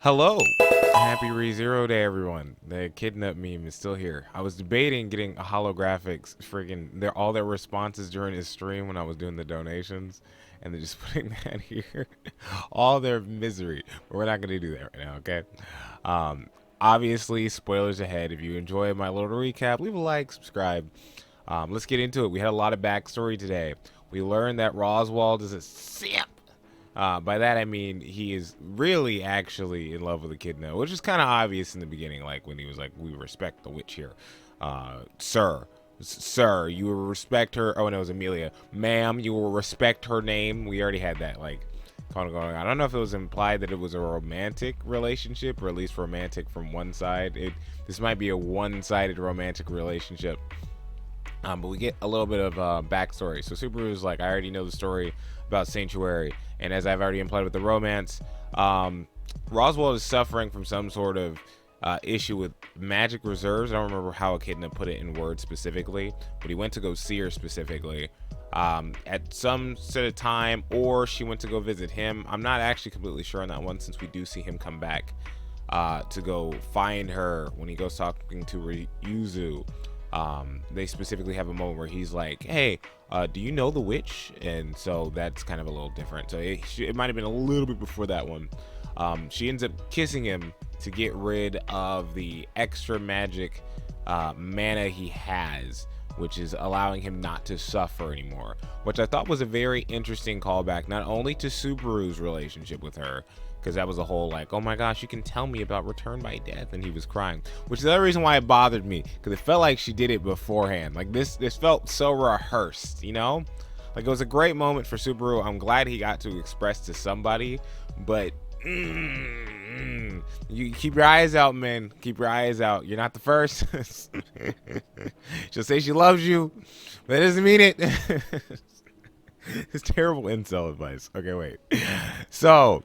Hello. Happy Rezero Day, everyone. The Echidna meme is still here. I was debating getting a holographics, all their responses during his stream when I was doing the donations, and they're just putting that here. All their misery. But we're not going to do that right now, okay? Um, Obviously, spoilers ahead. If you enjoy my little recap, leave a like, subscribe. Let's get into it. We had a lot of backstory today. We learned that Roswaal is a simp. By that I mean he is really actually in love with Echidna, which is kind of obvious in the beginning, like when he was like, "We respect the witch here, sir. You will respect her." Oh, no, it was Amelia, ma'am. You will respect her name. We already had that like kind of going on. I don't know if it was implied that it was a romantic relationship, or at least romantic from one side. This might be a one-sided romantic relationship. But we get a little bit of backstory. So Subaru is like, I already know the story about Sanctuary, and as I've already implied with the romance, Roswaal is suffering from some sort of issue with magic reserves. I don't remember how Echidna put it in words specifically, but he went to go see her specifically at some sort of time, or she went to go visit him. I'm not actually completely sure on that one, since we do see him come back to go find her when he goes talking to Ryuzu. They specifically have a moment where he's like, "Hey, do you know the witch?" And so that's kind of a little different. So it might have been a little bit before that one. She ends up kissing him to get rid of the extra magic mana he has, which is allowing him not to suffer anymore, which I thought was a very interesting callback, not only to Subaru's relationship with her, because that was a whole like, "Oh my gosh, you can tell me about Return by Death," and he was crying, which is the other reason why it bothered me, because it felt like she did it beforehand. Like this felt so rehearsed, you know? Like, it was a great moment for Subaru. I'm glad he got to express to somebody, but you keep your eyes out, man. Keep your eyes out. You're not the first. She'll say she loves you, but that doesn't mean it. It's terrible incel advice. Okay, wait. So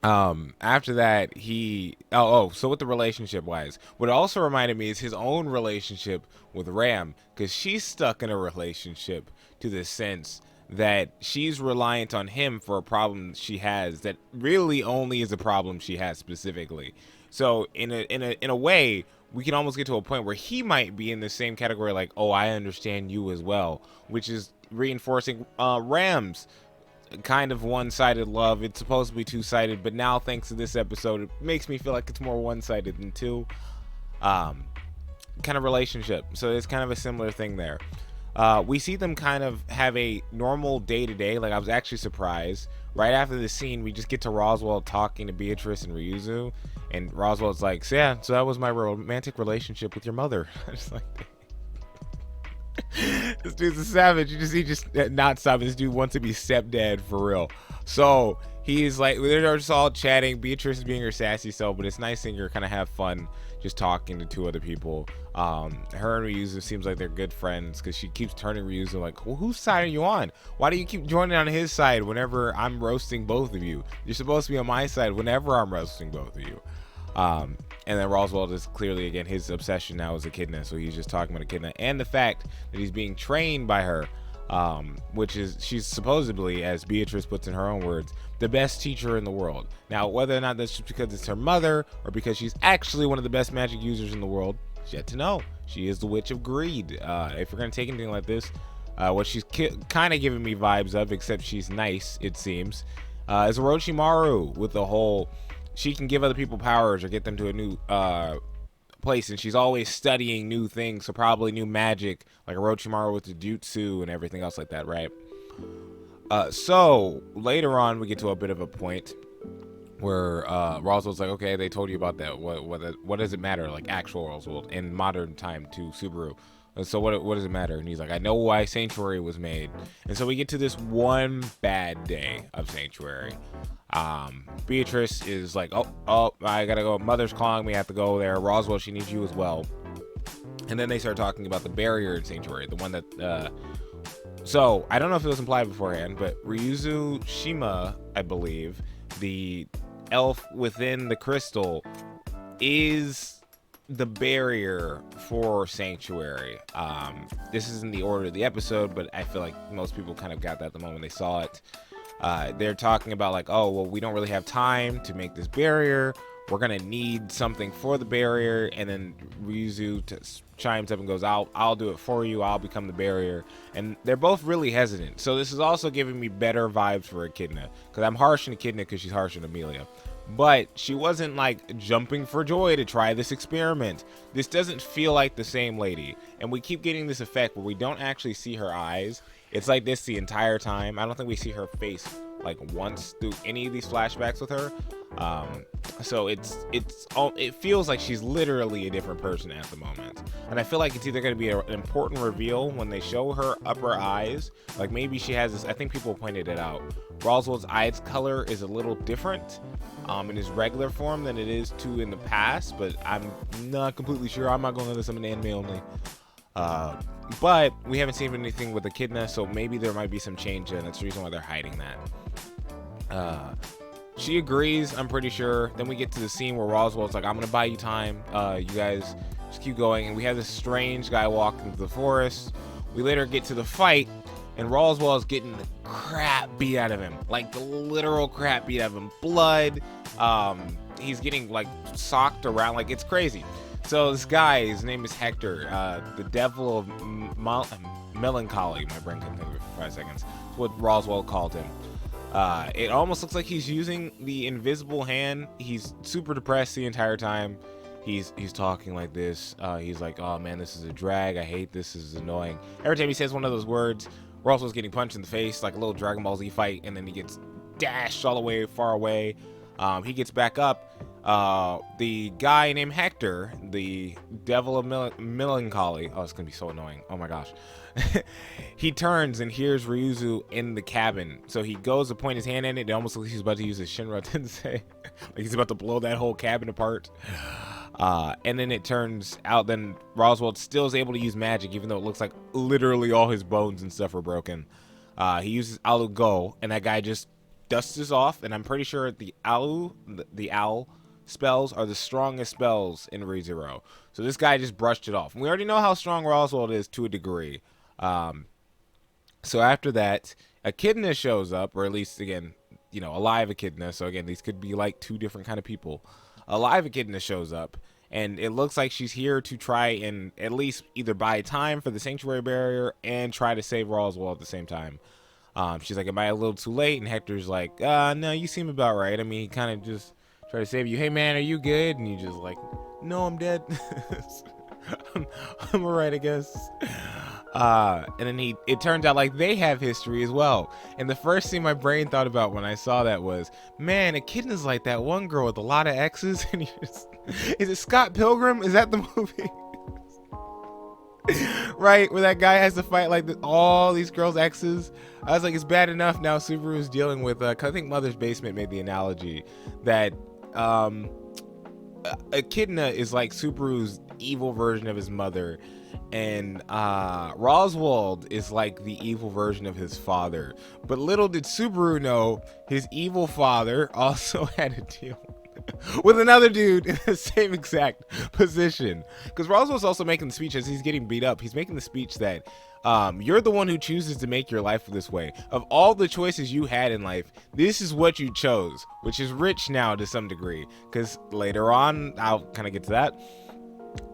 after that, so with the relationship wise, what it also reminded me is his own relationship with Ram, because she's stuck in a relationship to the sense that she's reliant on him for a problem she has that really only is a problem she has specifically. So in a way, we can almost get to a point where he might be in the same category, like, "Oh, I understand you as well," which is reinforcing Ram's kind of one-sided love. It's supposed to be two-sided, but now thanks to this episode, it makes me feel like it's more one-sided than two. Kind of relationship. So it's kind of a similar thing there. We see them kind of have a normal day-to-day. Like, I was actually surprised. Right after the scene, we just get to Roswaal talking to Beatrice and Ryuzu, and Roswaal's like, "So yeah, so that was my romantic relationship with your mother." I just like, this dude's a savage. He just not stop. This dude wants to be stepdad for real. So he's like, they're just all chatting. Beatrice is being her sassy self, but it's nice seeing her kind of have fun just talking to two other people. Her and Ryuzu seems like they're good friends, because she keeps turning Ryuzu like, "Well, whose side are you on? Why do you keep joining on his side whenever I'm roasting both of you? You're supposed to be on my side whenever I'm roasting both of you." And then Roswaal is clearly, again, his obsession now is Echidna, so he's just talking about Echidna and the fact that he's being trained by her, which is, she's supposedly, as Beatrice puts in her own words, the best teacher in the world. Now, whether or not that's just because it's her mother or because she's actually one of the best magic users in the world, she's yet to know. She is the Witch of Greed. If you're going to take anything like this, what she's kind of giving me vibes of, except she's nice, it seems, is Orochimaru, with the whole, she can give other people powers or get them to a new place, and she's always studying new things, so probably new magic, like Orochimaru with the jutsu and everything else like that, right? So later on, we get to a bit of a point where Roswell's like, "Okay, they told you about that. What does it matter? Like, actual Roswell in modern time to Subaru. So what does it matter?" And he's like, "I know why Sanctuary was made." And so we get to this one bad day of Sanctuary. Beatrice is like, oh, I gotta go. Mother's calling me. I have to go there. Roswaal, she needs you as well. And then they start talking about the barrier in Sanctuary, the one that. So I don't know if it was implied beforehand, but Ryuzu Shima, I believe, the elf within the crystal, is the barrier for Sanctuary. This isn't the order of the episode, but I feel like most people kind of got that the moment they saw it. They're talking about like, oh, well, we don't really have time to make this barrier. We're gonna need something for the barrier. And then Ryuzu chimes up and goes, I'll do it for you. I'll become the barrier. And they're both really hesitant. So this is also giving me better vibes for Echidna, because I'm harsh on Echidna because she's harsh on Amelia. But she wasn't like jumping for joy to try this experiment. This doesn't feel like the same lady. And we keep getting this effect where we don't actually see her eyes. It's like this the entire time. I don't think we see her face like once through any of these flashbacks with her. So it feels like she's literally a different person at the moment. And I feel like it's either going to be an important reveal when they show her upper eyes. Like maybe she has this, I think people pointed it out. Roswaal's eyes color is a little different in his regular form than it is to in the past, but I'm not completely sure. I'm not going to listen to anime only. But we haven't seen anything with Echidna, so maybe there might be some change, and that's the reason why they're hiding that. She agrees, I'm pretty sure. Then we get to the scene where Roswaal's like, I'm gonna buy you time. You guys just keep going. And we have this strange guy walking through the forest. We later get to the fight, and Roswaal is getting the crap beat out of him. Like the literal crap beat out of him. Blood. He's getting like socked around. Like it's crazy. So this guy, his name is Hector, the devil of melancholy. My brain couldn't think of it for 5 seconds. That's what Roswaal called him. It almost looks like he's using the invisible hand. He's super depressed the entire time. He's talking like this. He's like, oh man, this is a drag. I hate this. This is annoying. Every time he says one of those words, Roswaal's getting punched in the face like a little Dragon Ball Z fight, and then he gets dashed all the way far away. He gets back up. The guy named Hector, the devil of melancholy. Oh, it's gonna be so annoying. Oh my gosh. He turns and hears Ryuzu in the cabin. So he goes to point his hand in it. It almost looks like he's about to use his Shinra Tensei. Like he's about to blow that whole cabin apart. And then it turns out then Roswaal still is able to use magic, even though it looks like literally all his bones and stuff are broken. He uses Alu Go, and that guy just dusts us off. And I'm pretty sure the owl spells are the strongest spells in Rezero. So this guy just brushed it off. And we already know how strong Roswaal is to a degree. So after that, Echidna shows up, or at least, again, you know, a live Echidna. So again, these could be like two different kind of people. A live Echidna shows up, and it looks like she's here to try and at least either buy time for the sanctuary barrier and try to save Roswaal at the same time. She's like, am I a little too late? And Hector's like, no, you seem about right. I mean, he kind of just try to save you. Hey man, are you good? And you just like, no, I'm dead. I'm alright, I guess. And then it turns out like they have history as well. And the first thing my brain thought about when I saw that was, man, Echidna's like that one girl with a lot of exes. And is it Scott Pilgrim? Is that the movie? Right, where that guy has to fight like all these girls' exes. I was like, it's bad enough now Subaru's dealing with, I think Mother's Basement made the analogy that Echidna is like Subaru's evil version of his mother, and Roswaal is like the evil version of his father. But little did Subaru know his evil father also had a deal with another dude in the same exact position. Because Roswell's also making the speech as he's getting beat up. He's making the speech that you're the one who chooses to make your life this way. Of all the choices you had in life, this is what you chose, which is rich now to some degree. Because later on, I'll kind of get to that.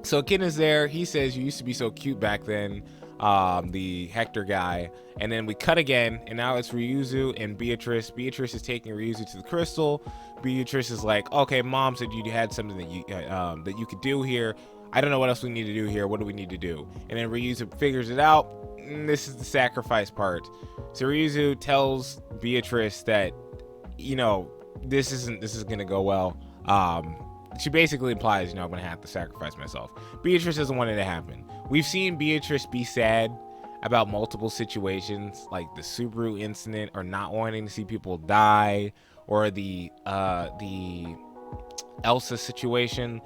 So Echidna's there. He says, you used to be so cute back then. The Hector guy. And then we cut again, and now it's Ryuzu and Beatrice. Beatrice is taking Ryuzu to the crystal. Beatrice is like, okay, mom said you had something that you could do here. I don't know what else we need to do here. What do we need to do? And then Ryuzu figures it out. This is the sacrifice part. So Ryuzu tells Beatrice that, you know, this isn't gonna go well. She basically implies, you know, I'm gonna have to sacrifice myself. Beatrice doesn't want it to happen. We've seen Beatrice be sad about multiple situations, like the Subaru incident, or not wanting to see people die, or the Elsa situation.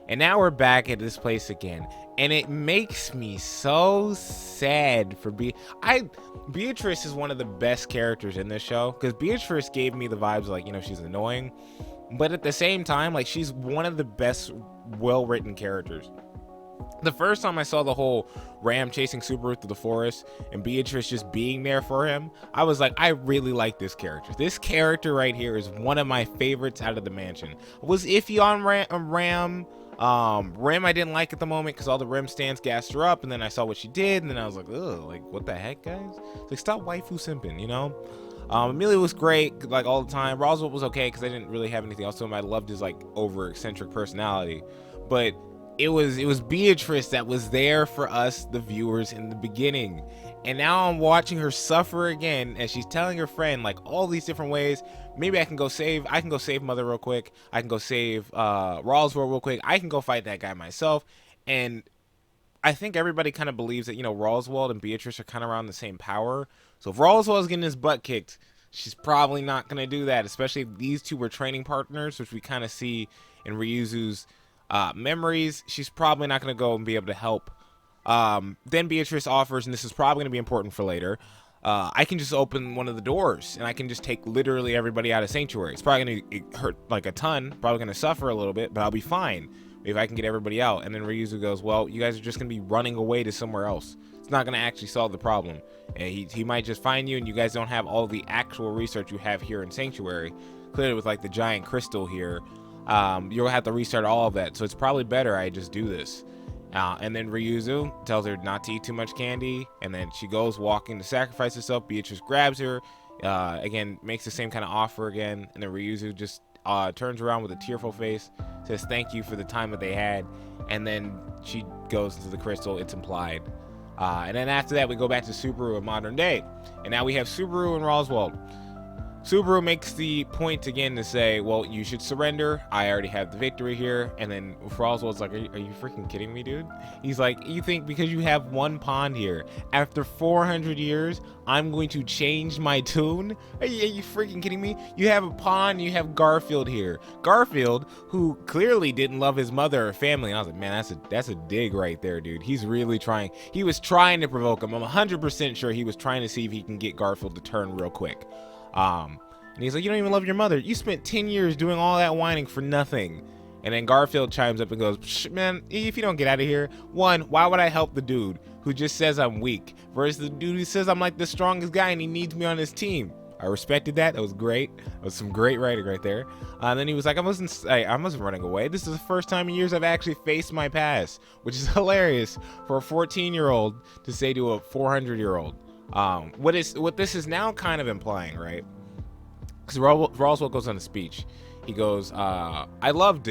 And now we're back at this place again, and it makes me so sad for Beatrice is one of the best characters in this show, because Beatrice gave me the vibes like, you know, she's annoying, but at the same time, like, she's one of the best well-written characters. The first time I saw the whole Ram chasing Subaru through the forest and Beatrice just being there for him, I was like, I really like this character. This character right here is one of my favorites out of the mansion. I was iffy on Ram. Rim I didn't like at the moment because all the Rim stands gassed her up, and then I saw what she did, and then I was like, ugh, like, what the heck, guys? Like, stop waifu simping, you know? Amelia was great, like, all the time. Roswaal was okay because I didn't really have anything else to him. I loved his, like, over eccentric personality, but it was Beatrice that was there for us, the viewers, in the beginning. And now I'm watching her suffer again as she's telling her friend, like, all these different ways. Maybe I can go save Mother real quick. I can go save Roswaal real quick. I can go fight that guy myself. And I think everybody kind of believes that, you know, Roswaal and Beatrice are kind of around the same power. So if Roswaal is getting his butt kicked, she's probably not going to do that, especially if these two were training partners, which we kind of see in Ryuzu's memories. She's probably not going to go and be able to help. Then Beatrice offers, and this is probably going to be important for later, I can just open one of the doors and I can just take literally everybody out of Sanctuary. It's probably going to hurt like a ton, probably going to suffer a little bit, but I'll be fine if I can get everybody out. And then Ryuzu goes, well, you guys are just going to be running away to somewhere else. It's not going to actually solve the problem. And he might just find you, and you guys don't have all the actual research you have here in Sanctuary. Clearly with like the giant crystal here, you'll have to restart all of that. So it's probably better I just do this. And then Ryuzu tells her not to eat too much candy, and then she goes walking to sacrifice herself. Beatrice grabs her, again, makes the same kind of offer again, and then Ryuzu just turns around with a tearful face, says thank you for the time that they had, and then she goes into the crystal. It's implied. And then after that, we go back to Subaru in modern day, and now we have Subaru and Roswaal. Subaru makes the point again to say, well, you should surrender. I already have the victory here. And then Roswaal's like, are you freaking kidding me, dude? He's like, you think because you have one pond here, after 400 years, I'm going to change my tune? Are you freaking kidding me? You have a pond, you have Garfield here. Garfield, who clearly didn't love his mother or family. And I was like, man, that's a dig right there, dude. He's really trying. He was trying to provoke him. I'm 100% sure he was trying to see if he can get Garfield to turn real quick. And he's like, you don't even love your mother. You spent 10 years doing all that whining for nothing. And then Garfield chimes up and goes, man, if you don't get out of here, one, why would I help the dude who just says I'm weak versus the dude who says I'm like the strongest guy and he needs me on his team? I respected that. That was great. That was some great writing right there. And then he was like, I wasn't running away. This is the first time in years I've actually faced my past, which is hilarious for a 14-year-old to say to a 400-year-old. What this is now kind of implying, right? Because Roswaal goes on a speech. He goes, I loved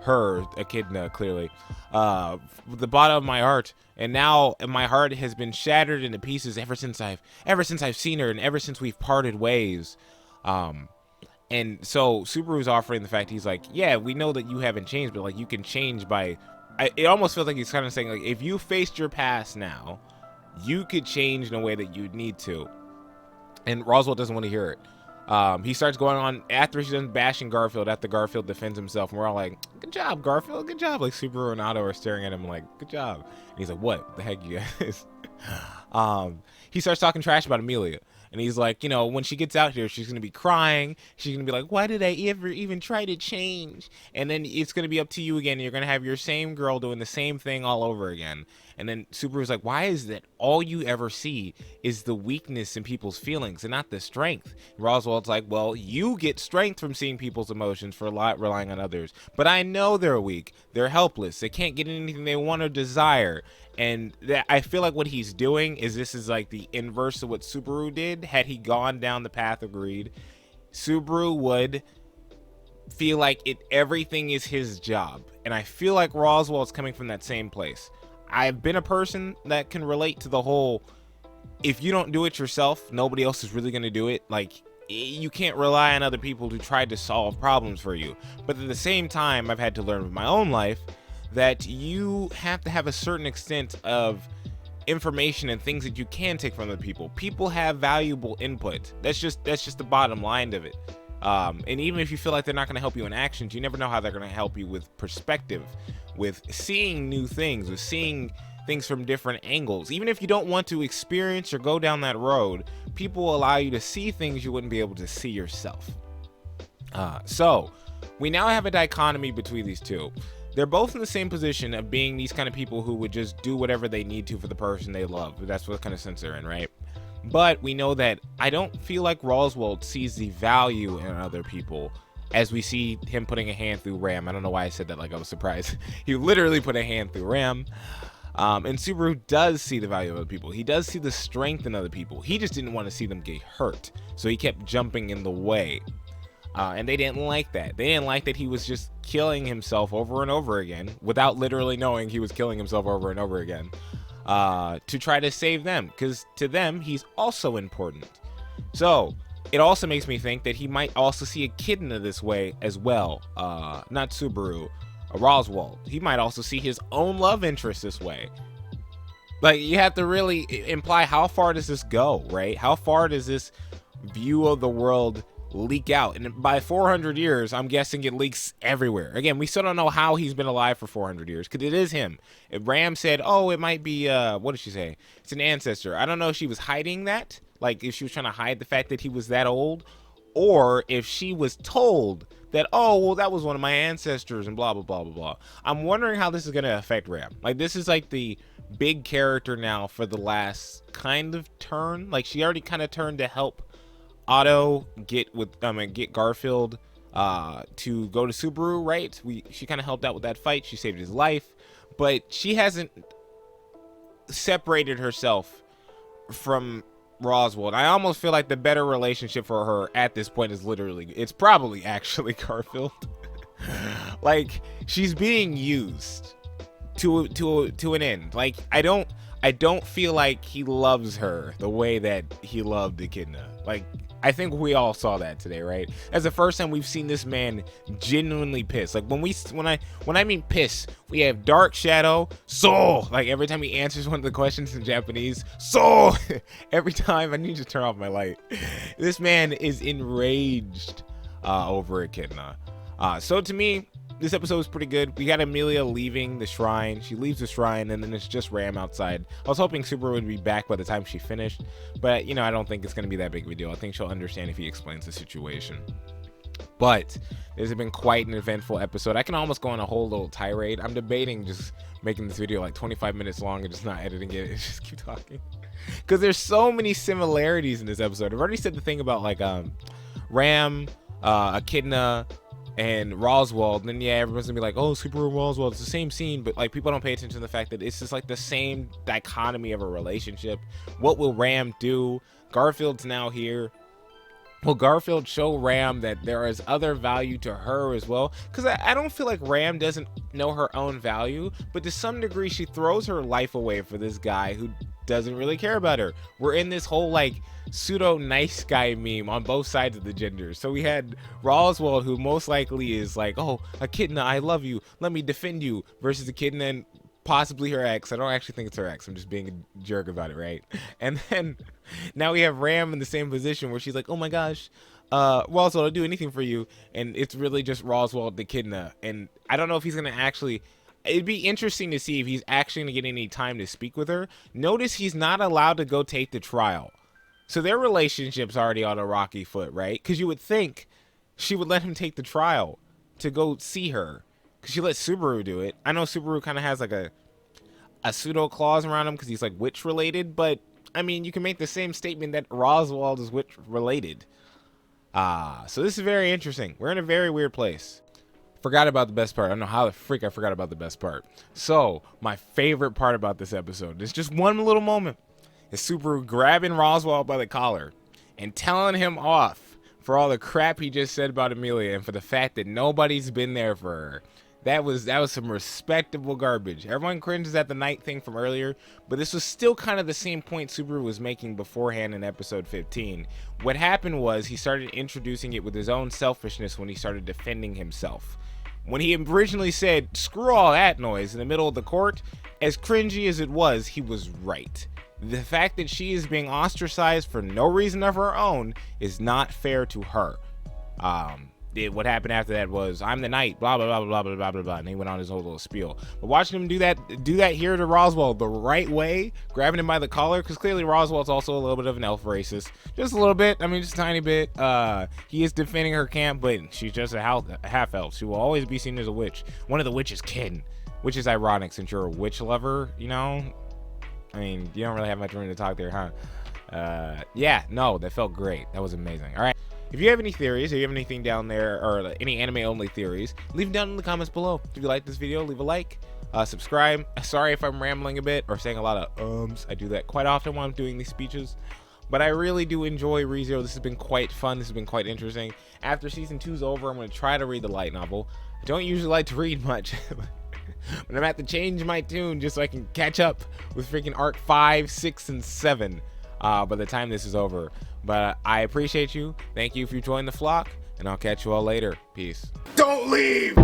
her, Echidna, clearly, with the bottom of my heart, and now my heart has been shattered into pieces ever since I've seen her, and ever since we've parted ways. And so Subaru's offering the fact, he's like, yeah, we know that you haven't changed, but like you can change by. It almost feels like he's kind of saying, like, if you faced your past now, you could change in a way that you'd need to. And Roswaal doesn't want to hear it. He starts going on after he's done bashing Garfield, after Garfield defends himself, and we're all like, good job, Garfield, good job. Like, Subaru and Otto are staring at him like, good job. And he's like, what the heck, you guys? He starts talking trash about Amelia. And he's like, you know, when she gets out here, she's going to be crying. She's going to be like, why did I ever even try to change? And then it's going to be up to you again. You're going to have your same girl doing the same thing all over again. And then Subaru's like, why is that all you ever see is the weakness in people's feelings and not the strength? And Roswaal's like, well, you get strength from seeing people's emotions for relying on others. But I know they're weak. They're helpless. They can't get anything they want or desire. And I feel like what he's doing is this is like the inverse of what Subaru did. Had he gone down the path of greed, Subaru would feel like everything is his job. And I feel like Roswaal is coming from that same place. I've been a person that can relate to the whole, if you don't do it yourself, nobody else is really going to do it. Like, you can't rely on other people to try to solve problems for you. But at the same time, I've had to learn with my own life that you have to have a certain extent of information and things that you can take from other people. People have valuable input. That's just the bottom line of it. And even if you feel like they're not going to help you in actions, you never know how they're going to help you with perspective, with seeing new things, with seeing things from different angles. Even if you don't want to experience or go down that road, people will allow you to see things you wouldn't be able to see yourself. So we now have a dichotomy between these two. they're both in the same position of being these kind of people who would just do whatever they need to for the person they love. That's what kind of sense they're in, right? But we know that I don't feel like Roswaal sees the value in other people as we see him putting a hand through Ram. I don't know why I said that like I was surprised. He literally put a hand through Ram. And Subaru does see the value of other people. He does see the strength in other people. He just didn't want to see them get hurt. So he kept jumping in the way. And they didn't like that. They didn't like that he was just killing himself over and over again without literally knowing he was killing himself over and over again to try to save them. Because to them, he's also important. So it also makes me think that he might also see Echidna this way as well. Not Subaru. Roswaal. He might also see his own love interest this way. Like, you have to really imply, how far does this go, right? How far does this view of the world leak out? And by 400 years, I'm guessing it leaks everywhere. Again, we still don't know how he's been alive for 400 years, because it is him. If Ram said, oh, it might be, what did she say? It's an ancestor. I don't know if she was hiding that, like if she was trying to hide the fact that he was that old, or if she was told that, oh, well, that was one of my ancestors and blah, blah, blah, blah, blah. I'm wondering how this is going to affect Ram. Like, this is like the big character now for the last kind of turn. Like, she already kind of turned to help Otto get Garfield to go to Subaru, right? She kind of helped out with that fight. She saved his life, but she hasn't separated herself from Roswaal. And I almost feel like the better relationship for her at this point is it's probably actually Garfield. Like, she's being used to an end. Like, I don't feel like he loves her the way that he loved Echidna. Like, I think we all saw that today, right? That's the first time we've seen this man genuinely pissed. Like, when I mean piss, we have dark shadow, soul. Like, every time he answers one of the questions in Japanese, soul. Every time, I need to turn off my light. This man is enraged over Echidna. So to me, this episode was pretty good. We got Amelia leaving the shrine. She leaves the shrine, and then it's just Ram outside. I was hoping Subaru would be back by the time she finished, but, you know, I don't think it's going to be that big of a deal. I think she'll understand if he explains the situation. But this has been quite an eventful episode. I can almost go on a whole little tirade. I'm debating just making this video like 25 minutes long and just not editing it and just keep talking. Because there's so many similarities in this episode. I've already said the thing about, like, Ram, Echidna, and Roswaal. Then yeah, everyone's gonna be like, oh, Subaru and Roswaal, it's the same scene, but like, people don't pay attention to the fact that it's just like the same dichotomy of a relationship. What will Ram do? Garfield's now here. Will Garfield show Ram that there is other value to her as well? Because I don't feel like Ram doesn't know her own value, but to some degree she throws her life away for this guy who doesn't really care about her. We're in this whole like pseudo nice guy meme on both sides of the gender. So we had Roswaal, who most likely is like, oh, Echidna, I love you, let me defend you, versus Echidna and possibly her ex. I don't actually think it's her ex. I'm just being a jerk about it, right? And then now we have Ram in the same position where she's like, oh my gosh, Roswaal, I'll do anything for you. And it's really just Roswaal and Echidna. And I don't know if he's going to actually... It'd be interesting to see if he's actually going to get any time to speak with her. Notice he's not allowed to go take the trial. So their relationship's already on a rocky foot, right? Because you would think she would let him take the trial to go see her. Because she let Subaru do it. I know Subaru kind of has like a pseudo clause around him because he's like witch related. But, I mean, you can make the same statement that Roswaal is witch related. So this is very interesting. We're in a very weird place. Forgot about the best part. I don't know how the freak I forgot about the best part. So, my favorite part about this episode is just one little moment. Is Subaru grabbing Roswaal by the collar and telling him off for all the crap he just said about Amelia and for the fact that nobody's been there for her. That was some respectable garbage. Everyone cringes at the night thing from earlier, but this was still kind of the same point Subaru was making beforehand in episode 15. What happened was he started introducing it with his own selfishness when he started defending himself. When he originally said, screw all that noise in the middle of the court, as cringy as it was, he was right. The fact that she is being ostracized for no reason of her own is not fair to her. what happened after that was, I'm the knight, blah blah blah blah blah blah blah blah, and he went on his whole little spiel. But watching him do that here to Roswaal the right way, grabbing him by the collar, because clearly Roswaal's also a little bit of an elf racist, just a little bit. I mean, just a tiny bit. He is defending her camp, but she's just a half elf. She will always be seen as a witch, one of the witch's kin, which is ironic since you're a witch lover. You know, I mean, you don't really have much room to talk there, huh? Yeah, no, that felt great. That was amazing. All right. If you have any theories, or you have anything down there, or any anime-only theories, leave them down in the comments below. If you like this video, leave a like, subscribe. Sorry if I'm rambling a bit or saying a lot of ums. I do that quite often when I'm doing these speeches. But I really do enjoy Rezero. This has been quite fun. This has been quite interesting. After Season 2's over, I'm going to try to read the light novel. I don't usually like to read much. But I'm going to have to change my tune just so I can catch up with freaking Arc 5, 6, and 7 by the time this is over. But I appreciate you. Thank you for joining the flock, and I'll catch you all later. Peace. Don't leave!